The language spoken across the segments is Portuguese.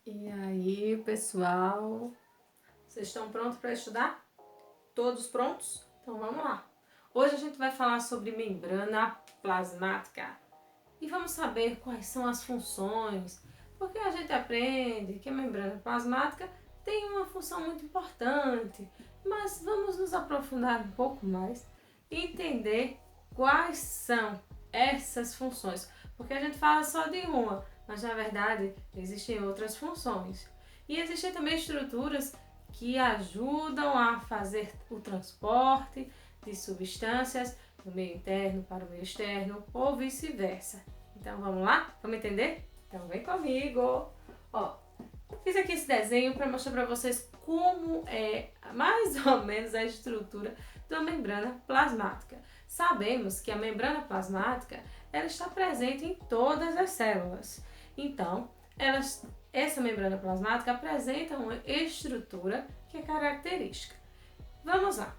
E aí, pessoal? Vocês estão prontos para estudar? Todos prontos? Então vamos lá! Hoje a gente vai falar sobre membrana plasmática e vamos saber quais são as funções, porque a gente aprende que a membrana plasmática tem uma função muito importante, mas vamos nos aprofundar um pouco mais e entender quais são essas funções, porque a gente fala só de uma, mas na verdade existem outras funções. E existem também estruturas que ajudam a fazer o transporte de substâncias do meio interno para o meio externo ou vice-versa. Então vamos lá? Vamos entender? Então vem comigo! Ó, fiz aqui esse desenho para mostrar para vocês como é mais ou menos a estrutura da membrana plasmática. Sabemos que a membrana plasmática ela está presente em todas as células. Então, essa membrana plasmática apresenta uma estrutura que é característica. Vamos lá.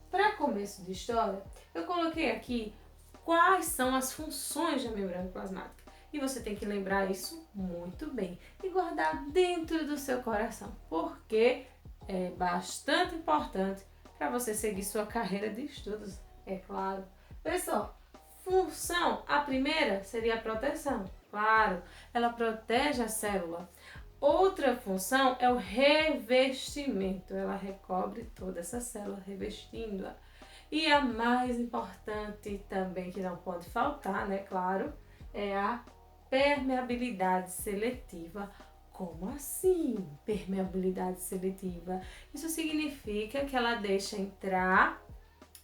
Para começo de história, eu coloquei aqui quais são as funções da membrana plasmática. E você tem que lembrar isso muito bem e guardar dentro do seu coração, porque é bastante importante para você seguir sua carreira de estudos, é claro. Pessoal, função, a primeira seria a proteção. Claro, ela protege a célula. Outra função é o revestimento. Ela recobre toda essa célula, revestindo-a. E a mais importante também, que não pode faltar, né, claro, é a permeabilidade seletiva. Como assim, permeabilidade seletiva? Isso significa que ela deixa entrar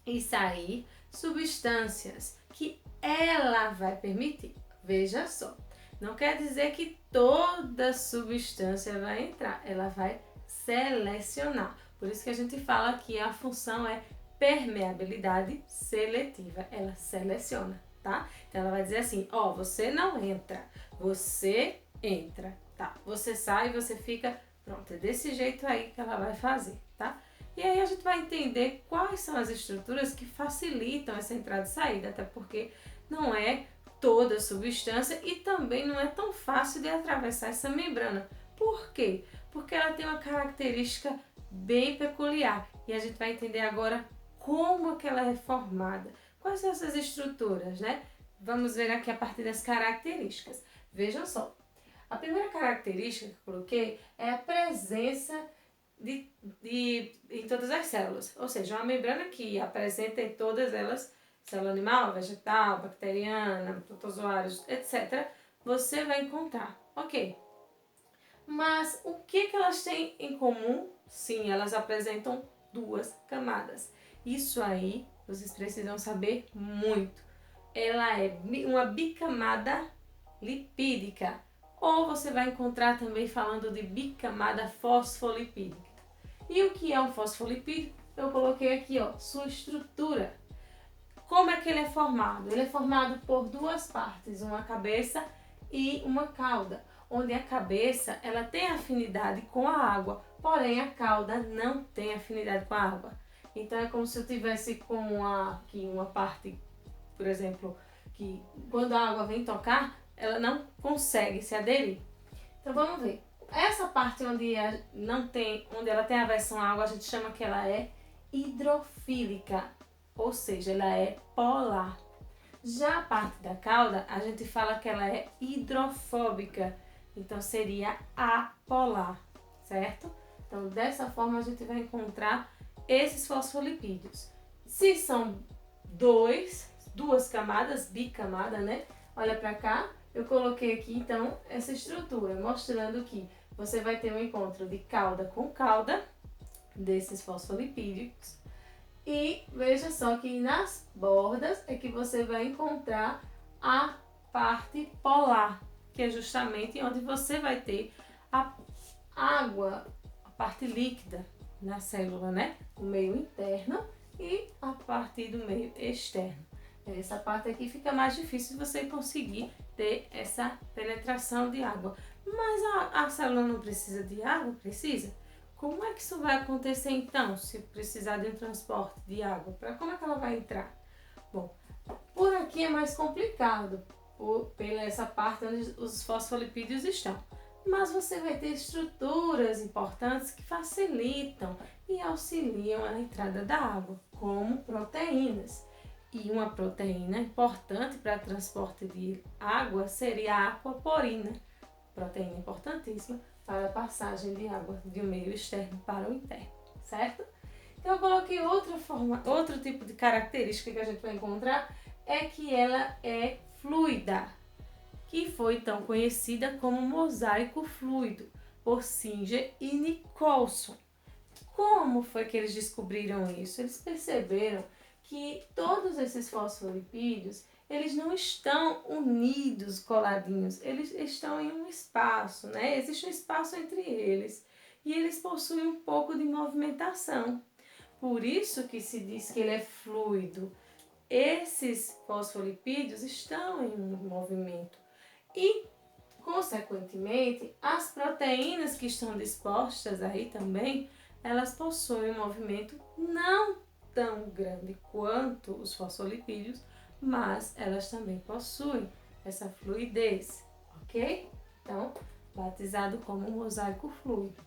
e sair substâncias que ela vai permitir. Veja só, não quer dizer que toda substância vai entrar, ela vai selecionar. Por isso que a gente fala que a função é permeabilidade seletiva, ela seleciona, tá? Então ela vai dizer assim, ó, você não entra, você entra, tá? Você sai, você fica, pronto, é desse jeito aí que ela vai fazer, tá? E aí a gente vai entender quais são as estruturas que facilitam essa entrada e saída, até porque não é toda substância e também não é tão fácil de atravessar essa membrana. Por quê? Porque ela tem uma característica bem peculiar e a gente vai entender agora como que ela é formada. Quais são essas estruturas, né? Vamos ver aqui a partir das características. Vejam só, a primeira característica que eu coloquei é a presença em todas as células, ou seja, uma membrana que apresenta em todas elas, célula animal, vegetal, bacteriana, protozoários, etc., você vai encontrar, ok. Mas o que elas têm em comum? Sim, elas apresentam duas camadas. Isso aí vocês precisam saber muito. Ela é uma bicamada lipídica. Ou você vai encontrar também falando de bicamada fosfolipídica. E o que é um fosfolipídico? Eu coloquei aqui, ó, sua estrutura. Como é que ele é formado? Ele é formado por duas partes, uma cabeça e uma cauda, onde a cabeça ela tem afinidade com a água, porém a cauda não tem afinidade com a água. Então é como se eu tivesse com aqui uma parte, por exemplo, que quando a água vem tocar, ela não consegue se aderir. Então vamos ver. Essa parte onde onde ela tem aversão à água, a gente chama que ela é hidrofílica, ou seja, ela é polar. Já a parte da cauda, a gente fala que ela é hidrofóbica, então seria apolar, certo? Então dessa forma a gente vai encontrar esses fosfolipídios. Se são duas camadas, bicamada, né? Olha para cá, eu coloquei aqui então essa estrutura, mostrando que você vai ter um encontro de cauda com cauda desses fosfolipídios. E veja só que nas bordas é que você vai encontrar a parte polar, que é justamente onde você vai ter a água, a parte líquida na célula, né? O meio interno e a parte do meio externo. Essa parte aqui fica mais difícil você conseguir ter essa penetração de água. Mas a célula não precisa de água? Precisa. Como é que isso vai acontecer então, se precisar de um transporte de água? Como é que ela vai entrar? Bom, por aqui é mais complicado, pela essa parte onde os fosfolipídios estão. Mas você vai ter estruturas importantes que facilitam e auxiliam a entrada da água, como proteínas. E uma proteína importante para transporte de água seria a aquaporina, proteína importantíssima para a passagem de água de um meio externo para o interno, certo? Então eu coloquei outro tipo de característica que a gente vai encontrar, é que ela é fluida, que foi então conhecida como mosaico fluido por Singer e Nicholson. Como foi que eles descobriram isso? Eles perceberam que todos esses fosfolipídios, eles não estão unidos, coladinhos, eles estão em um espaço, né? Existe um espaço entre eles e eles possuem um pouco de movimentação. Por isso que se diz que ele é fluido. Esses fosfolipídios estão em um movimento e, consequentemente, as proteínas que estão dispostas aí também, elas possuem um movimento não tão grande quanto os fosfolipídios, mas elas também possuem essa fluidez, ok? Então, batizado como mosaico fluido.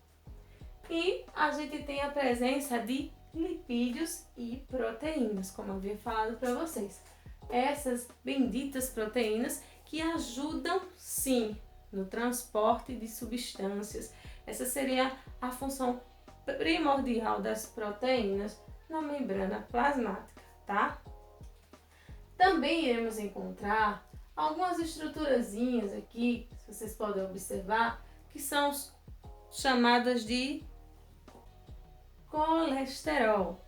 E a gente tem a presença de lipídios e proteínas, como eu havia falado para vocês. Essas benditas proteínas que ajudam, sim, no transporte de substâncias. Essa seria a função primordial das proteínas na membrana plasmática, tá? Também iremos encontrar algumas estruturazinhas aqui, se vocês podem observar, que são chamadas de colesterol,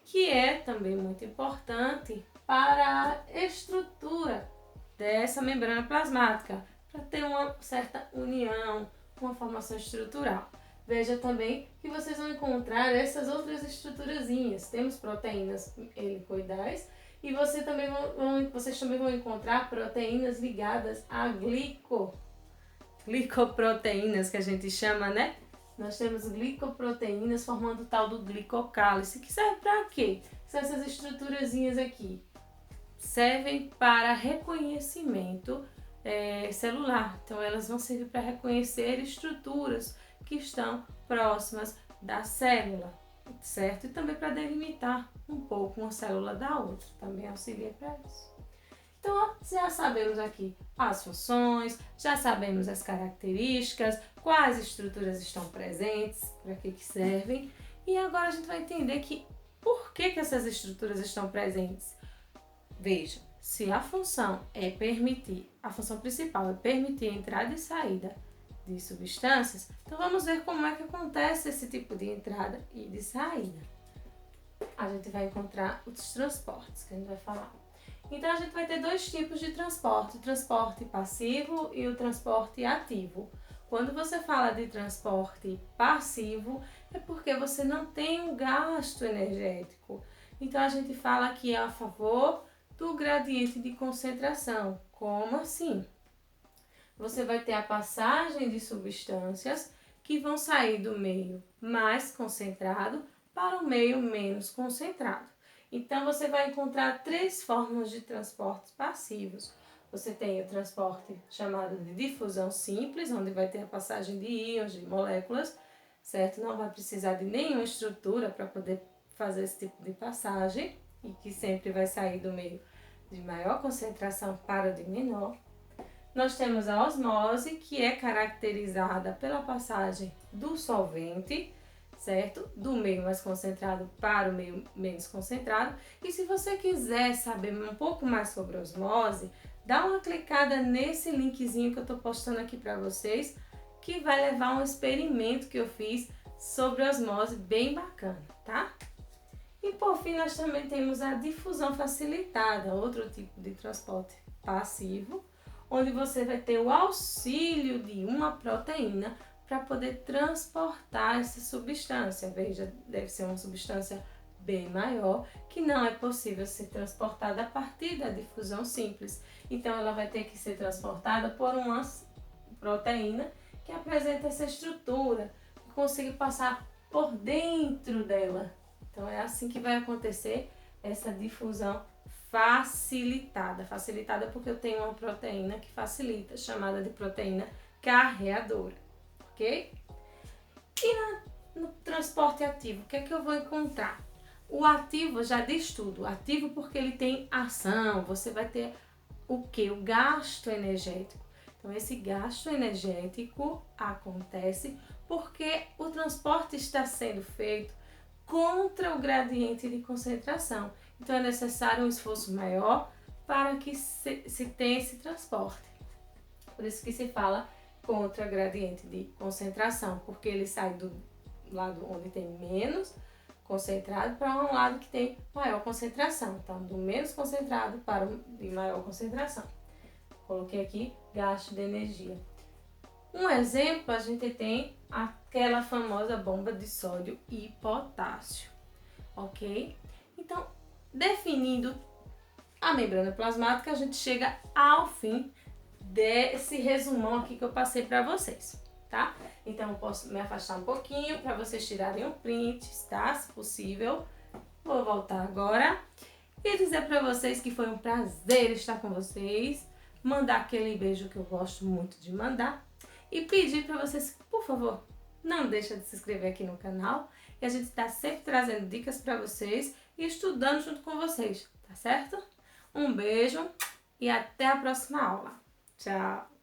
que é também muito importante para a estrutura dessa membrana plasmática, para ter uma certa união, uma formação estrutural. Veja também que vocês vão encontrar essas outras estruturazinhas. Temos proteínas helicoidais e vocês também vão encontrar proteínas ligadas a glicoproteínas, que a gente chama, né? Nós temos glicoproteínas formando o tal do glicocálice, que serve para quê? São essas estruturazinhas aqui. Servem para reconhecimento celular. Então, elas vão servir para reconhecer estruturas que estão próximas da célula, certo? E também para delimitar um pouco uma célula da outra. Também auxilia para isso. Então, já sabemos aqui as funções, já sabemos as características, quais estruturas estão presentes, para que servem. E agora a gente vai entender que por que essas estruturas estão presentes. Veja, se a função é permitir, a função principal é permitir a entrada e saída de substâncias, então vamos ver como é que acontece esse tipo de entrada e de saída. A gente vai encontrar os transportes que a gente vai falar. Então, a gente vai ter dois tipos de transporte, o transporte passivo e o transporte ativo. Quando você fala de transporte passivo, é porque você não tem um gasto energético. Então, a gente fala que é a favor do gradiente de concentração. Como assim? Você vai ter a passagem de substâncias que vão sair do meio mais concentrado para o meio menos concentrado. Então, você vai encontrar três formas de transportes passivos. Você tem o transporte chamado de difusão simples, onde vai ter a passagem de íons, de moléculas, certo? Não vai precisar de nenhuma estrutura para poder fazer esse tipo de passagem e que sempre vai sair do meio de maior concentração para o de menor. Nós temos a osmose, que é caracterizada pela passagem do solvente, certo? Do meio mais concentrado para o meio menos concentrado. E se você quiser saber um pouco mais sobre a osmose, dá uma clicada nesse linkzinho que eu estou postando aqui para vocês, que vai levar a um experimento que eu fiz sobre osmose bem bacana, tá? E por fim, nós também temos a difusão facilitada, outro tipo de transporte passivo, onde você vai ter o auxílio de uma proteína para poder transportar essa substância. Veja, deve ser uma substância bem maior, que não é possível ser transportada a partir da difusão simples. Então, ela vai ter que ser transportada por uma proteína que apresenta essa estrutura, que consiga passar por dentro dela. Então, é assim que vai acontecer essa difusão facilitada. Facilitada porque eu tenho uma proteína que facilita, chamada de proteína carreadora, ok? E no transporte ativo, o que é que eu vou encontrar? O ativo já diz tudo. Ativo porque ele tem ação. Você vai ter o que? O gasto energético. Então, esse gasto energético acontece porque o transporte está sendo feito contra o gradiente de concentração. Então, é necessário um esforço maior para que se tenha esse transporte. Por isso que se fala contra gradiente de concentração, porque ele sai do lado onde tem menos concentrado para um lado que tem maior concentração. Então, do menos concentrado para o de maior concentração. Coloquei aqui gasto de energia. Um exemplo, a gente tem aquela famosa bomba de sódio e potássio, ok? Então, definindo a membrana plasmática, a gente chega ao fim desse resumão aqui que eu passei para vocês, tá? Então, eu posso me afastar um pouquinho para vocês tirarem um print, tá? Se possível. Vou voltar agora e dizer para vocês que foi um prazer estar com vocês. Mandar aquele beijo que eu gosto muito de mandar. E pedir para vocês, por favor, não deixa de se inscrever aqui no canal. E a gente está sempre trazendo dicas para vocês e estudando junto com vocês, tá certo? Um beijo e até a próxima aula. Tchau!